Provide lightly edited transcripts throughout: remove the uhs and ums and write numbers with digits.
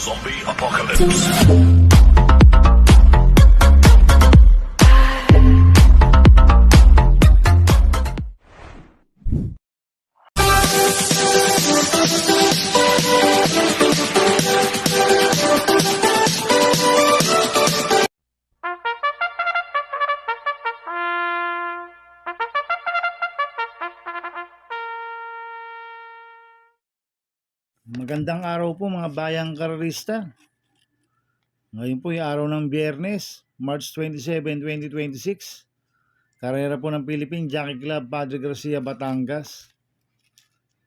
Zombie Apocalypse. Magandang araw po mga bayang karerista. Ngayon po yung araw ng Biyernes, March 27, 2026. Karera po ng Philippine Jockey Club, Padre Garcia, Batangas.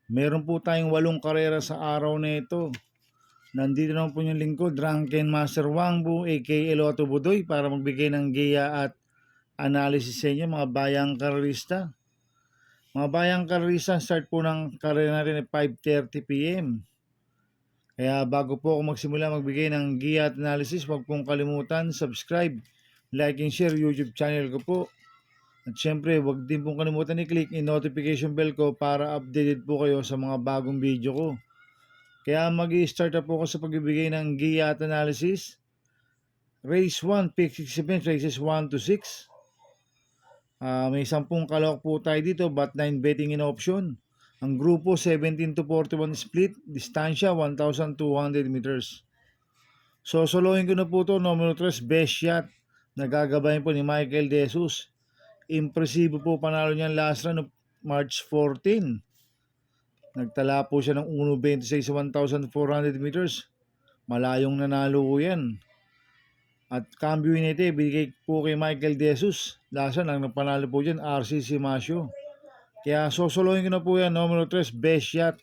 Meron po tayong 8 karera sa araw na ito. Nandito naman po yung lingkod, Drunken Master Wangbu, aka Lotto Budoy, para magbigay ng giya at analysis sa inyo mga bayang karerista. Mga bayang karerista, start po ng karera natin at 5:30 p.m. Kaya bago po ako magsimula magbigay ng giya at analysis, huwag pong kalimutan subscribe, like and share YouTube channel ko po. At syempre, huwag din pong kalimutan i-click yung notification bell ko para updated po kayo sa mga bagong video ko. Kaya mag-i-start na po ako sa pagbibigay ng giya at analysis. Race 1, pick 6 events, races 1 to 6. May 10 kalok po tayo dito, but 9 betting in option. Ang grupo 17 to 41 split, distansya 1,200 meters. So solohin ko na po ito, numero 3, best shot. Nagagabayan po ni Michael De Jesus. Impresibo po panalo niyan last run of March 14. Nagtala po siya ng 1.26 sa 1,400 meters. Malayong nanalo po yan. At cambio nito, bigay po kay Michael De Jesus. Last run, ang napanalo po dyan, RC Simasio. Kaya sosolohin ko na po yan, numero 3, best shot.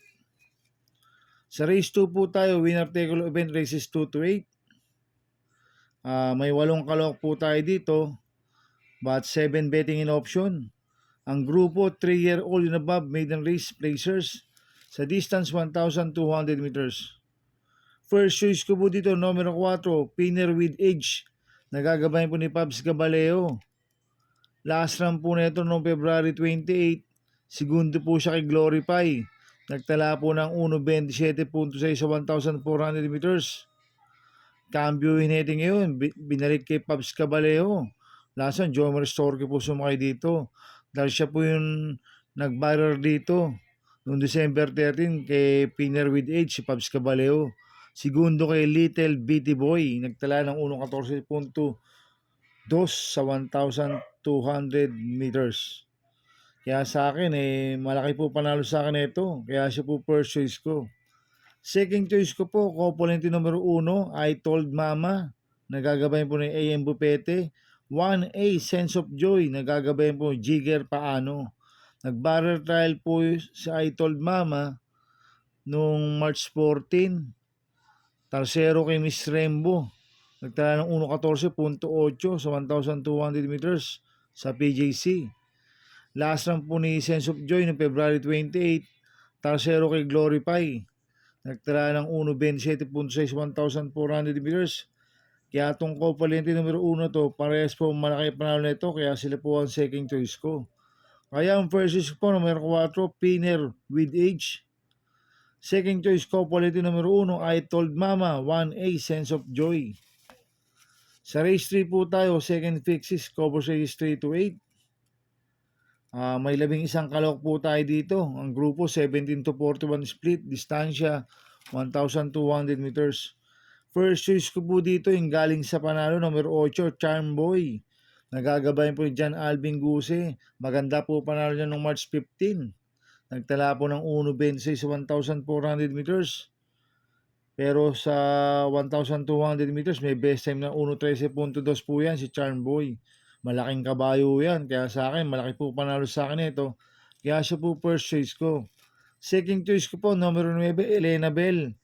Sa race 2 po tayo, winner take all event, races 2 to 8. May 8 kalok po tayo dito, but 7 betting in option. Ang grupo, 3-year-old and above, maiden race placers. Sa distance, 1,200 meters. First choice ko po dito, numero 4, Pinner with Age. Nagagabayan po ni Pabs Gabaleo. Last run po na ito noong February 28. Segundo po siya kay Glorify. Nagtala po ng 1.27.6 sa 1,400 meters. Cambio hinete ngayon. Binalik kay Pabs Caballero. Last run, Jomer Storke po sumakay dito. Dahil siya po yung nag-viral dito. Noong December 13 kay Pinner with Age, si Pabs Caballero. Segundo kay Little Bitty Boy. Nagtala ng 1.14.2 sa 1,200 meters. Kaya sa akin, malaki po panalo sa akin ito. Kaya siya po first choice ko. Second choice ko po, Copolente numero 1, I Told Mama. Nagagabayan po ni A.M. Bupete. 1A, Sense of Joy. Nagagabayan po Jigger Paano. Nag-barrel trial po sa I Told Mama noong March 14. Tarsero kay Miss Rembo. Nagtala ng 1.14.8 sa 1,200 meters sa PJC. Last run po ni Sense of Joy noong February 28, tarsero kay Glorify. Nagtala ng 1.27.6 1,400 meters. Kaya itong Copalente numero 1 to, parehas po malaki panalo na ito, kaya sila po ang second choice ko. Kaya ang first choice po, numero 4, Pinner with Age. Second choice, Copalente numero 1, I Told Mama, 1A, Sense of Joy. Sa race 3 po tayo, second fixes, cover race 3 to 8. May 11 kalok po tayo dito. Ang grupo 17 to 41 split, distansya 1,200 meters. First choice ko po dito yung galing sa panalo, numero 8, Charm Boy. Nagagabayan po ni John Alvin Guse. Maganda po panalo niya noong March 15. Nagtala po ng 1.26 sa 1,400 meters. Pero sa 1,200 meters, may best time na 1.13.2 po yan si Charm Boy. Malaking kabayo yan. Kaya sa akin, malaki po panalo sa akin ito. Kaya siya po first choice ko. Second choice ko po, numero 9, Elena Bell.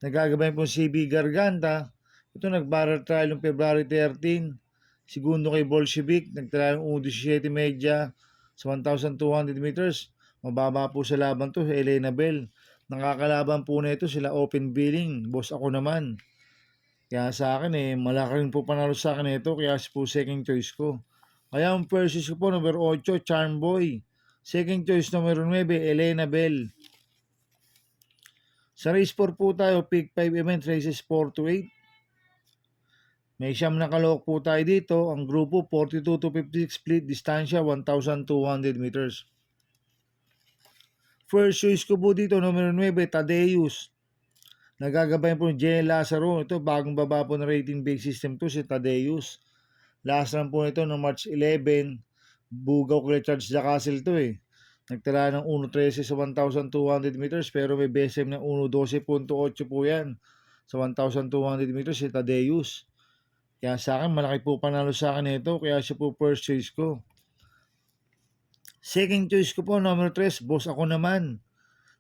Nagagabayan po CB Garganta. Ito nag-barrel trial noong February 13. Segundo kay Bolshevik. Nagtala ng 1.17 media sa 1,200 meters. Mababa po sa laban to, Elena Bell. Nakakalaban po na ito sila Open Billing. Boss ako naman. Kaya sa akin malaki rin po panalo sa akin ito, kaya po second choice ko. Kaya ang first choice ko po, number 8, Charm Boy. Second choice, number 9, Elena Bell. Sa race 4 po tayo, pick 5 event, races 4 to 8. May siyam na kalahok po tayo dito. Ang grupo 42 to 56, split distansya 1,200 meters. First choice ko po dito, numero 9, Tadeus. Nagagabay po ni J. Lazaro. Ito, bagong baba po ng rating base system to, si Tadeus. Last run po nito no March 11. Bugaw kay Charles Jacasel to eh. Nagtala ng 1.13 sa 1,200 meters pero may BSM ng 1.12.8 po yan. Sa 1,200 meters si Tadeus. Kaya sa akin, malaki po panalo sa akin ito. Kaya siya po first choice ko. Second choice ko po, number 3, Boss Ako Naman.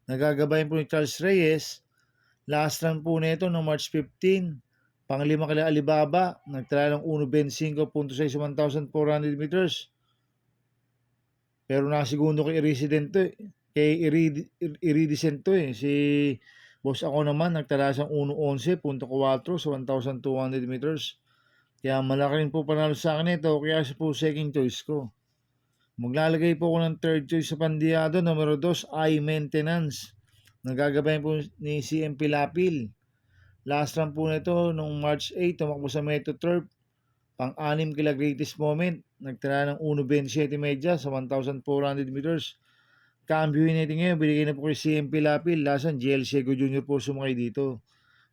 Nagagabayan po ni Charles Reyes. Last run po nito no March 15. Panglima kila Alibaba. Nagtala ng 1.25.6 sa 1,400 meters. Pero nakasegundo kay Iridescent to eh. Iridescent to eh. Si Boss Ako Naman nagtala sa 1.11.4 sa 1,200 meters. Kaya malaki rin po panalo sa akin ito. Kaya siya po second choice ko. Maglalagay po ako ng third choice sa pandiyado. Numero 2, I Maintenance. Nagagabayan po ni CMP Lapil. Last run po nito nung March 8, tumakbo sa Metro Turf. Pang-anim kila Greatest Moment. Nagtala ng 1.27 media sa 1,400 meters. Cambio natin ngayon, binigay na po kay CMP Lapil. Lasan, GL Sego Jr. po sumakay dito.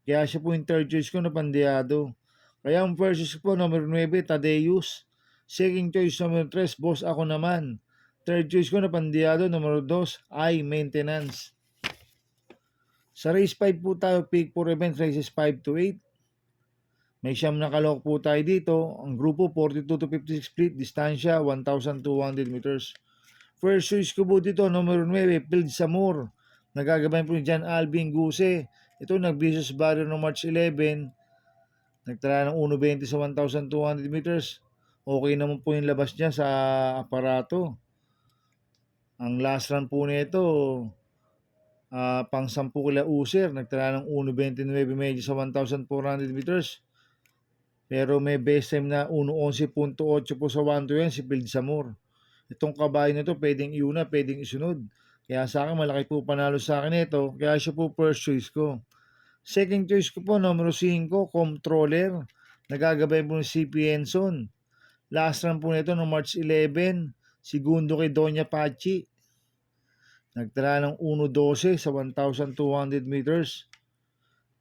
Kaya siya po yung third choice ko na pandiyado. Kaya ang first choice po, number 9, Tadeus. Second choice, number 3, Boss Ako Naman. Third choice ko na pandiyado, number 2, I Maintenance. Sa race 5 po tayo, pick 4 events, races 5 to 8. May siyam na kalahok po tayo dito. Ang grupo 42 to 56 split, distansya 1,200 meters. First choice ko po dito, numero 9, Field Samur. Nagagabayan po ni John Alvin Guse. Ito nag-vicious barrier no March 11. Nagtala ng 1.20 sa 1,200 meters. Okay naman po yung labas niya sa aparato. Ang last run po nito, pang 10 kila User, nagtala ng 1.29 medyo sa 1,400 meters. Pero may best time na 1.11.8 po sa 1 to yan, si Field Samur. Itong kabayo na to, pwedeng iuna, pwedeng isunod. Kaya sa akin, malaki po panalo sa akin ito. Kaya siya po first choice ko. Second choice ko po, numero 5, Comptroller. Nagagabay po ni CP Enson. Last run po nito no March 11, segundo kay Doña Pachi. Nagtala ng 1.12 sa 1,200 meters.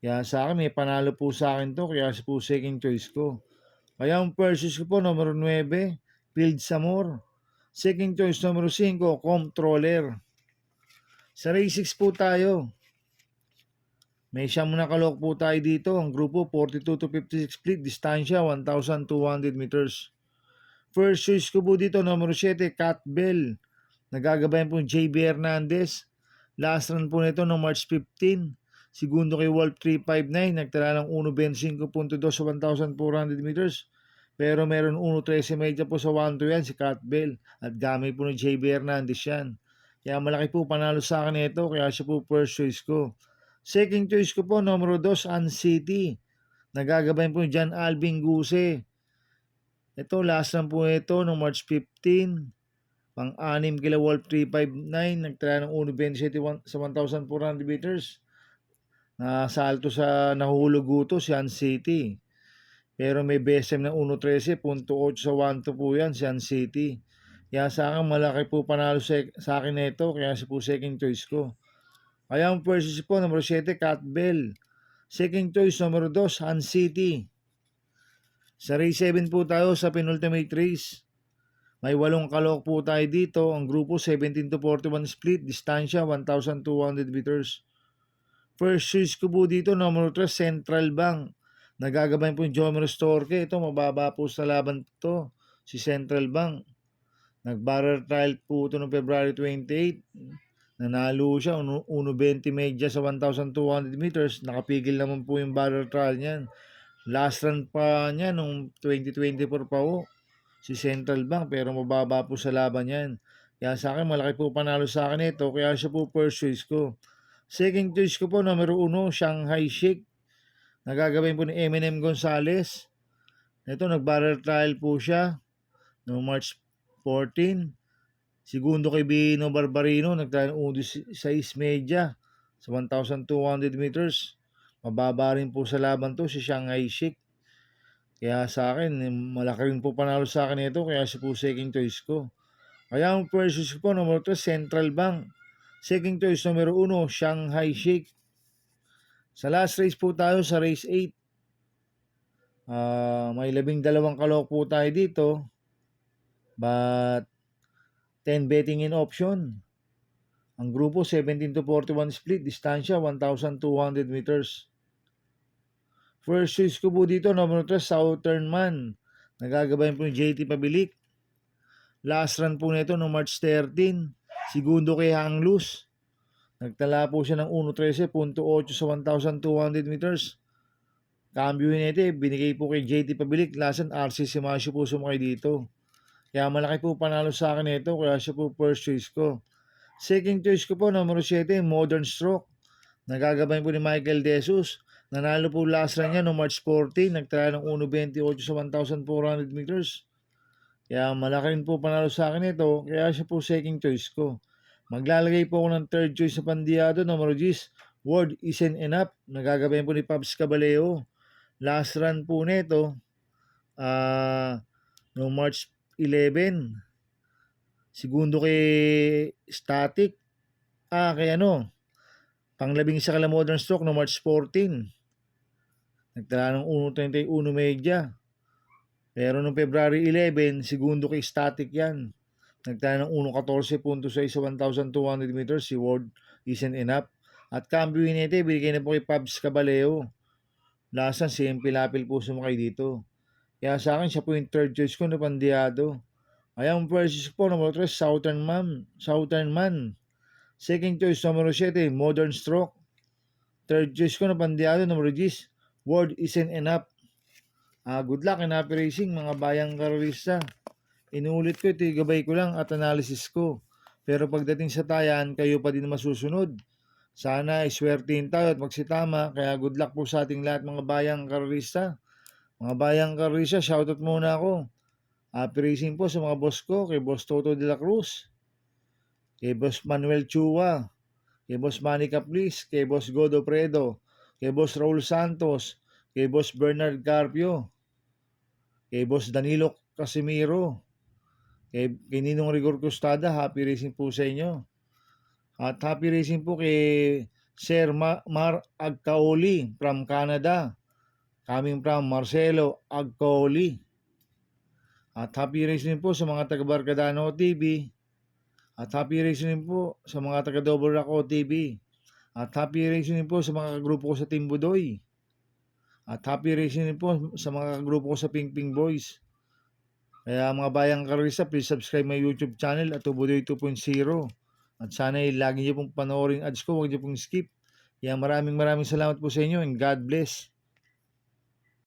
Kaya sa akin, may panalo po sa akin to. Kaya siya po second choice ko. Kaya ang first choice ko po, numero 9, Field Samur. Second choice, numero 5, Comptroller. Sa race 6 po tayo. May siyam na kalahok po tayo dito. Ang grupo 42 to 56 split, distansya 1,200 meters. First choice ko po dito, numero 7, Cat Bell. Nagagabayan po JB Hernandez. Last run po nito no March 15. Segundo kay Wolf 359. Nagtala ng 1.25.2 sa 1,400 meters. Pero meron 1.13 media po sa 1-2 yan si Cat Bell. At gamit po ni JB Hernandez yan. Kaya malaki po panalo sa akin ito. Kaya siya po first choice ko. Second choice ko po, numero 2, Sun City. Nagagabayan po ni John Alvin Guse. Ito, last run po ito no March 15. Pang-anim kila Wolf 359. Nagtala ng 1.27 sa 1,400 meters. Nasalto sa nahulog guto si Sun City. Pero may BSM na 1.13.8 sa 1-2 po yan si Sun City. Kaya sa akin, malaki po panalo sa akin na ito. Kaya siya po second choice ko. Kaya ang first choice po, number 7, Cat Bell. Second choice, number 2, Sun City. Sa race 7 po tayo sa penultimate race. May 8 kalahok po tayo dito. Ang grupo 17 to 41 split, distansya 1,200 meters. First choice ko po dito, number 3, Central Bank. Nagagabayan po yung Jomer Storke. Ito, mababa po sa laban to, si Central Bank. Nag-barrel trial po ito noong February 28. Nanalo siya, 1.20 media sa 1,200 meters. Nakapigil naman po yung barrel trial niyan. Last run pa niya nung 2024 pa po, si Central Bank. Pero mababa po sa laban yan. Kaya sa akin, malaki po panalo sa akin ito. Kaya siya po first choice ko. Second choice ko po, numero 1, Shanghai Sheikh. Nagagawin po ni Eminem Gonzalez. Ito, nag-barrel trial po siya noong March 14. Segundo kay Bino Barbarino, nagtala ng 16 media sa 1,200 meters. Mababa rin po sa laban to si Shanghai Sheikh. Kaya sa akin, malaki rin po panalo sa akin ito, kaya siya po second choice ko. Kaya ang first choice ko, number 3, Central Bank. Second choice, numero 1, Shanghai Sheikh. Sa last race po tayo, sa race 8. May 12 kalok po tayo dito. But 10 betting in option. Ang grupo 17 to 41 split, distansya 1,200 meters. First choice ko po dito, number 3, Southern Man. Nagagabayan po ni JT Pabilik. Last run po nito no March 13, segundo kay Hang Luz. Nagtala po siya ng 1.13.8 sa 1,200 meters. Cambio nito, binigay po kay JT Pabilik. Last run, RC Simasio po sumakay dito. Kaya malaki po panalo sa akin ito, kaya siya po first choice ko. Second choice ko po, number 7, Modern Stroke. Nagagabayan po ni Michael De Jesus. Nanalo po last run niya no March 14. Nagtala ng 1.28 sa 1,400 meters. Kaya malaki rin po panalo sa akin ito. Kaya siya po second choice ko. Maglalagay po ako ng third choice sa pandiyado, number 10, Word Isn't Enough. Nagagabayan po ni Pabs Caballeo. Last run po nito no March 11. Segundo kay Static. Kay panglabing sa Modern Stroke no March 14. Nagtala ng 1.31 media. Pero noong February 11, segundo kay Static yan. Nagtala ng 1.14.6 sa 1,200 meters. Si Word Isn't Enough. At cambio nito, binigay na po kay Pabs Caballeo. Lasan, si MP Lapil po sumakay dito. Kaya sa akin, siya po yung third choice ko na pandiyado. Kaya ang first choice po, number 3, Southern Man. Second choice, number 7, Modern Stroke. Third choice ko na pandiyado, number 10, Word Isn't Enough. Good luck in happy racing, mga bayang karorista. Inuulit ko, ito gabay ko lang at analysis ko. Pero pagdating sa tayan, kayo pa din masusunod. Sana iswertihin tayo at magsitama. Kaya good luck po sa ating lahat, mga bayang karorista. Mga bayang karorista, shoutout muna ako. Happy racing po sa mga boss ko, kay Boss Toto de la Cruz, kay Boss Manuel Chua, kay Boss Manny Caplis, kay Boss Godo Predo, kay Boss Raul Santos, kay Boss Bernard Carpio, kay Boss Danilo Casimiro, kay Ninong Rigor Custada. Happy racing po sa inyo. At happy racing po kay Sir Mar Agcaoli from Canada, coming from Marcelo Agcaoli. At happy racing po sa mga taga Barcadano TV. At happy racing po sa mga taga Double Rock TV. At happy racing po sa mga grupo ko sa Team Budoy. At happy racing po sa mga grupo ko sa Ping Ping Boys. Kaya mga bayang karorista, please subscribe my YouTube channel at Budoy 2.0. At sana lagi niyo pong panoorin ads ko, huwag niyo pong skip. Kaya maraming salamat po sa inyo and God bless.